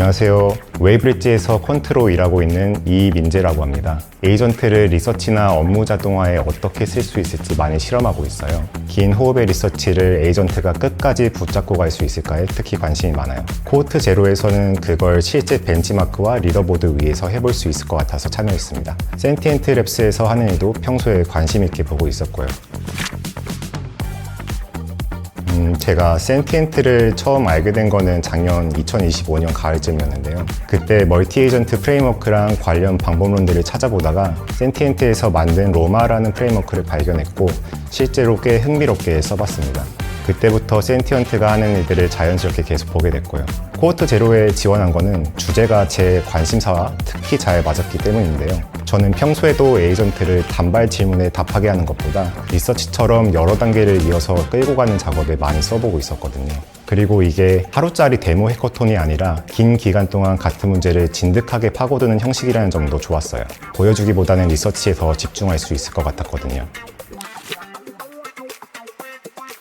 안녕하세요. 웨이브릿지에서 퀀트로 일하고 있는 이민재라고 합니다. 에이전트를 리서치나 업무 자동화에 어떻게 쓸 수 있을지 많이 실험하고 있어요. 긴 호흡의 리서치를 에이전트가 끝까지 붙잡고 갈 수 있을까에 특히 관심이 많아요. 코호트 제로에서는 그걸 실제 벤치마크와 리더보드 위에서 해볼 수 있을 것 같아서 참여했습니다. 센티엔트 랩스에서 하는 일도 평소에 관심 있게 보고 있었고요. 제가 센티엔트를 처음 알게 된 거는 작년 2025년 가을쯤이었는데요. 그때 멀티 에이전트 프레임워크랑 관련 방법론들을 찾아보다가 센티엔트에서 만든 로마라는 프레임워크를 발견했고 실제로 꽤 흥미롭게 써봤습니다. 그때부터 센티언트가 하는 일들을 자연스럽게 계속 보게 됐고요. 코호트 제로에 지원한 거는 주제가 제 관심사와 특히 잘 맞았기 때문인데요. 저는 평소에도 에이전트를 단발 질문에 답하게 하는 것보다 리서치처럼 여러 단계를 이어서 끌고 가는 작업에 많이 써보고 있었거든요. 그리고 이게 하루짜리 데모 해커톤이 아니라 긴 기간 동안 같은 문제를 진득하게 파고드는 형식이라는 점도 좋았어요. 보여주기보다는 리서치에 더 집중할 수 있을 것 같았거든요.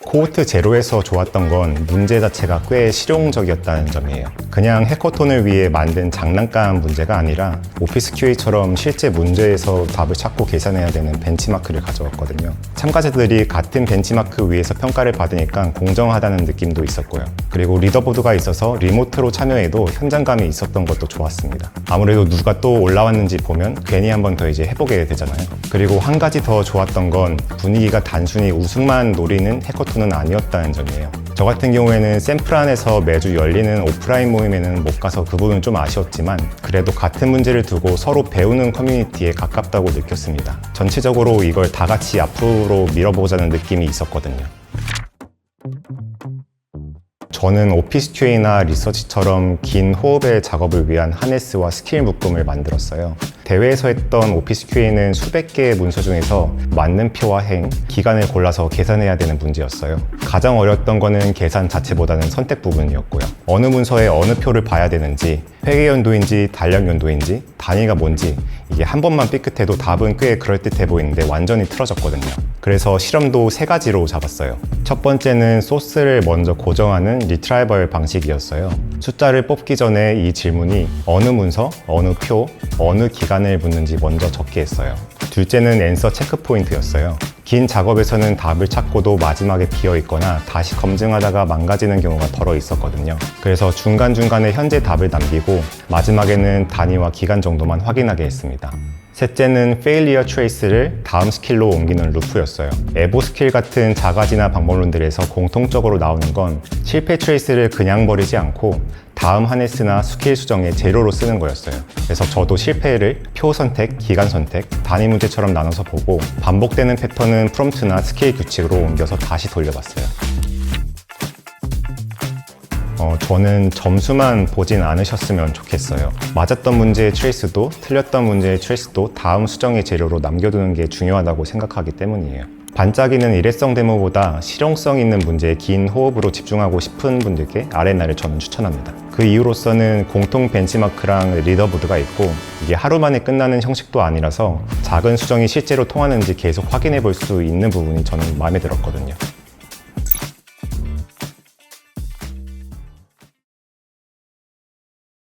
코호트 제로에서 좋았던 건 문제 자체가 꽤 실용적이었다는 점이에요. 그냥 해커톤을 위해 만든 장난감 문제가 아니라 오피스 QA처럼 실제 문제에서 답을 찾고 계산해야 되는 벤치마크를 가져왔거든요. 참가자들이 같은 벤치마크 위에서 평가를 받으니까 공정하다는 느낌도 있었고요. 그리고 리더보드가 있어서 리모트로 참여해도 현장감이 있었던 것도 좋았습니다. 아무래도 누가 또 올라왔는지 보면 괜히 한 번 더 이제 해보게 되잖아요. 그리고 한 가지 더 좋았던 건 분위기가 단순히 우승만 노리는 해커톤은 아니었다는 점이에요. 저 같은 경우에는 샌프란에서 매주 열리는 오프라인 모임에는 못 가서 그 부분은 좀 아쉬웠지만 그래도 같은 문제를 두고 서로 배우는 커뮤니티에 가깝다고 느꼈습니다. 전체적으로 이걸 다 같이 앞으로 밀어보자는 느낌이 있었거든요. 저는 오피스 QA나 리서치처럼 긴 호흡의 작업을 위한 하네스와 스킬 묶음을 만들었어요. 대회에서 했던 오피스 QA는 수백 개의 문서 중에서 맞는 표와 행, 기간을 골라서 계산해야 되는 문제였어요. 가장 어려웠던 거는 계산 자체보다는 선택 부분이었고요. 어느 문서에 어느 표를 봐야 되는지, 회계 연도인지 달력 연도인지, 단위가 뭔지 이게 한 번만 삐끗해도 답은 꽤 그럴듯해 보이는데 완전히 틀어졌거든요. 그래서 실험도 세 가지로 잡았어요. 첫 번째는 소스를 먼저 고정하는 리트라이벌 방식이었어요. 숫자를 뽑기 전에 이 질문이 어느 문서, 어느 표, 어느 기간을 묻는지 먼저 적게 했어요. 둘째는 앤서 체크 포인트였어요. 긴 작업에서는 답을 찾고도 마지막에 비어 있거나 다시 검증하다가 망가지는 경우가 덜어 있었거든요. 그래서 중간중간에 현재 답을 남기고 마지막에는 단위와 기간 정도만 확인하게 했습니다. 셋째는 failure trace를 다음 스킬로 옮기는 루프였어요. 에보 스킬 같은 자가진화 방법론들에서 공통적으로 나오는 건 실패 트레이스를 그냥 버리지 않고 다음 하네스나 스킬 수정의 재료로 쓰는 거였어요. 그래서 저도 실패를 표 선택, 기간 선택, 단위 문제처럼 나눠서 보고 반복되는 패턴은 프롬프트나 스킬 규칙으로 옮겨서 다시 돌려봤어요. 저는 점수만 보진 않으셨으면 좋겠어요. 맞았던 문제의 트레이스도 틀렸던 문제의 트레이스도 다음 수정의 재료로 남겨두는 게 중요하다고 생각하기 때문이에요. 반짝이는 일회성 데모보다 실용성 있는 문제에 긴 호흡으로 집중하고 싶은 분들께 아레나를 저는 추천합니다. 그 이유로서는 공통 벤치마크랑 리더보드가 있고 이게 하루 만에 끝나는 형식도 아니라서 작은 수정이 실제로 통하는지 계속 확인해 볼 수 있는 부분이 저는 마음에 들었거든요.